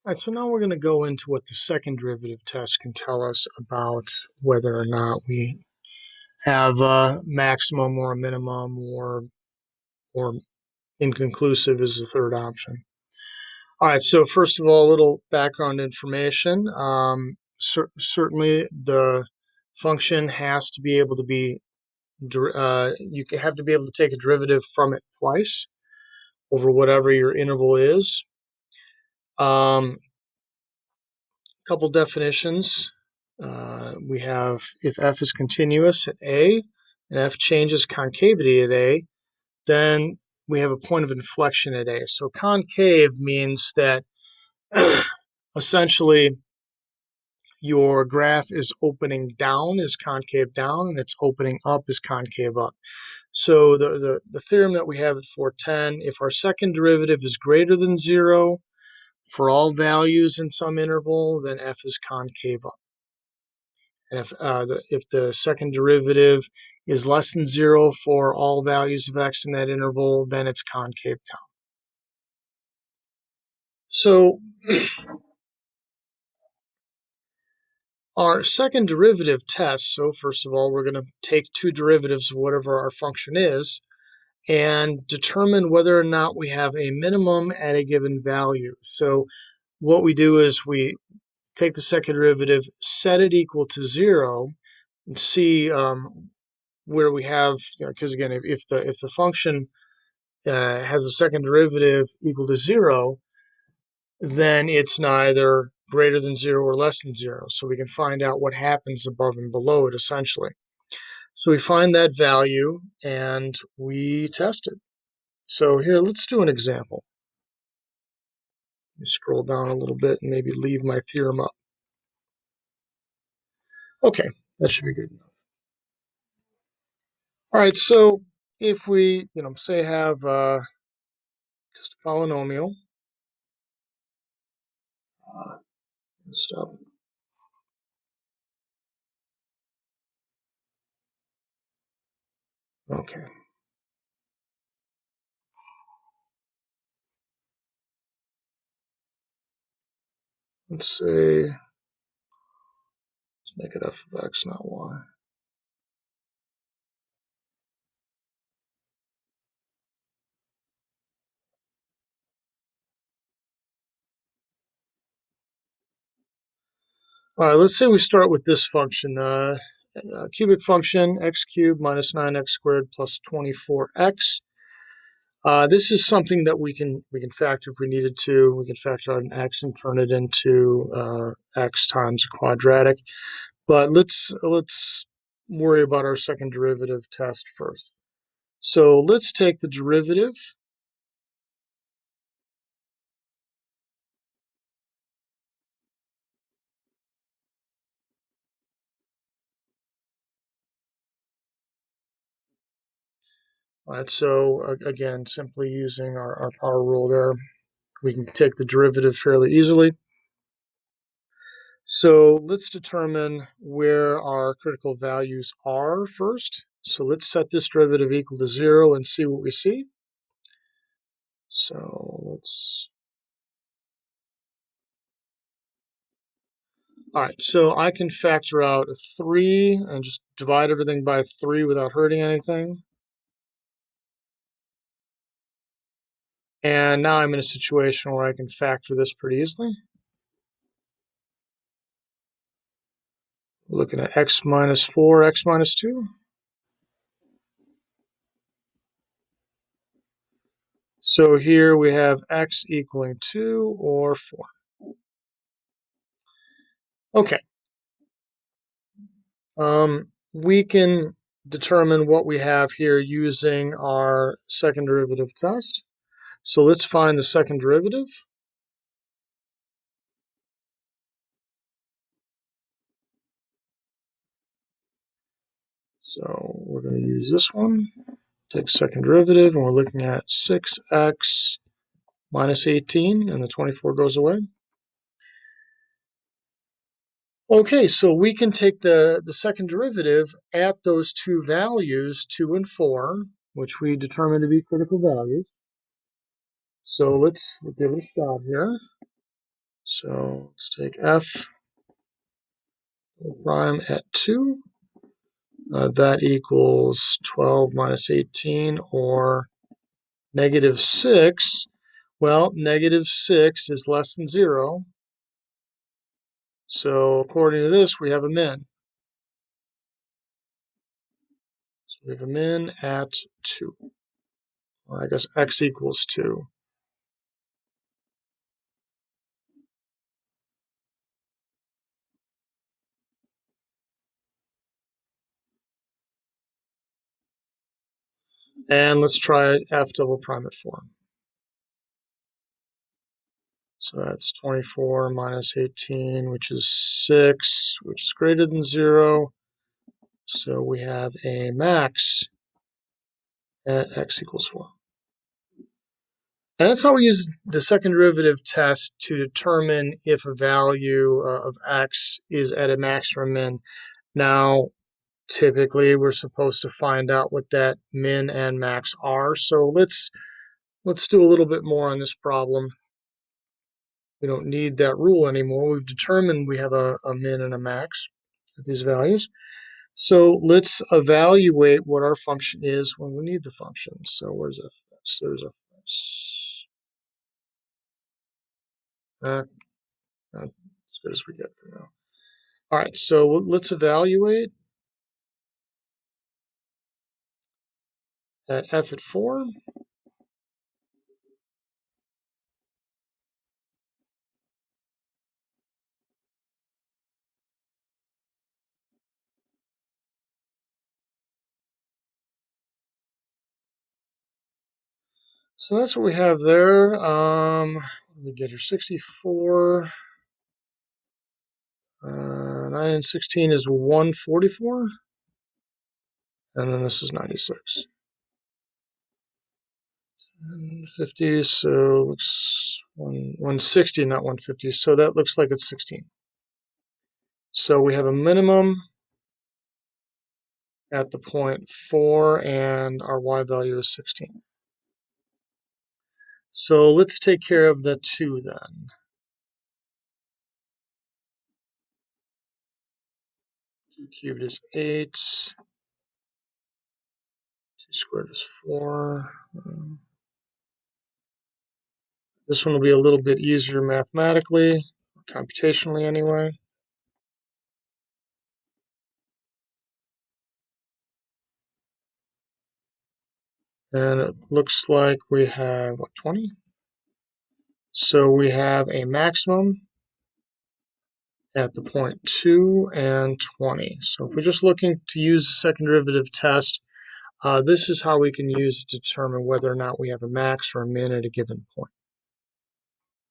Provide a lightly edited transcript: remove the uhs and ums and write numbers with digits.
All right, so now we're going to go into what the second derivative test can tell us about whether or not we have a maximum or a minimum or inconclusive is the third option. All right, so first of all, a little background information. Certainly the function has to be able to be, you have to be able to take a derivative from it twice over whatever your interval is. Couple definitions. We have if f is continuous at a and f changes concavity at a, then we have a point of inflection at a. So concave means that essentially your graph is opening down is concave down and it's opening up is concave up. So the theorem that we have at 410, if our second derivative is greater than 0 for all values in some interval, then f is concave up. And if the second derivative is less than 0 for all values of x in that interval, then it's concave down. So our second derivative test, so first of all, we're going to take two derivatives of whatever our function is and determine whether or not we have a minimum at a given value. So what we do is we take the second derivative, set it equal to 0, and see where we have, because again, if the function has a second derivative equal to 0, then it's neither greater than 0 or less than 0. So we can find out what happens above and below it, essentially. So we find that value and we test it. So here, let's do an example. Let me scroll down a little bit and maybe leave my theorem up. Okay, that should be good enough. All right, so if we, say have just a polynomial. Stop. Okay. Let's say, let's make it f of x, not y. All right, let's say we start with this function, cubic function, x cubed minus 9x squared plus 24x. This is something that we can factor if we needed to. We can factor out an x and turn it into x times a quadratic. But let's worry about our second derivative test first. So let's take the derivative. All right, so again, simply using our power rule there, we can take the derivative fairly easily. So let's determine where our critical values are first. So let's set this derivative equal to 0 and see what we see. So all right, so I can factor out a 3 and just divide everything by 3 without hurting anything. And now I'm in a situation where I can factor this pretty easily. We're looking at x minus 4, x minus 2. So here we have x equaling 2 or 4. Okay. We can determine what we have here using our second derivative test. So let's find the second derivative. So we're going to use this one. Take second derivative, and we're looking at 6x minus 18, and the 24 goes away. Okay, so we can take the second derivative at those two values, 2 and 4, which we determine to be critical values. So let's give it a shot here. So let's take f prime at 2. That equals 12 minus 18, or negative 6. Well, negative 6 is less than 0. So according to this, we have a min. So we have a min at 2. Well, I guess x equals 2. And let's try f double prime at 4. So that's 24 minus 18, which is 6, which is greater than 0. So we have a max at x equals 4. And that's how we use the second derivative test to determine if a value of x is at a max or a min. Now, typically, we're supposed to find out what that min and max are. So let's do a little bit more on this problem. We don't need that rule anymore. We've determined we have a min and a max at these values. So let's evaluate what our function is when we need the function. So where's f? There's f. As good as we get for now. All right, so let's evaluate at f at 4. So that's what we have there. What did we get here? 64. 9 and 16 is 144. And then this is 96. And 50, so looks 160, not 150. So that looks like it's 16. So we have a minimum at the point 4, and our y value is 16. So let's take care of the 2 then. 2 cubed is 8. 2 squared is 4. This one will be a little bit easier mathematically, computationally anyway. And it looks like we have, what, 20? So we have a maximum at the point 2 and 20. So if we're just looking to use the second derivative test, this is how we can use it to determine whether or not we have a max or a min at a given point.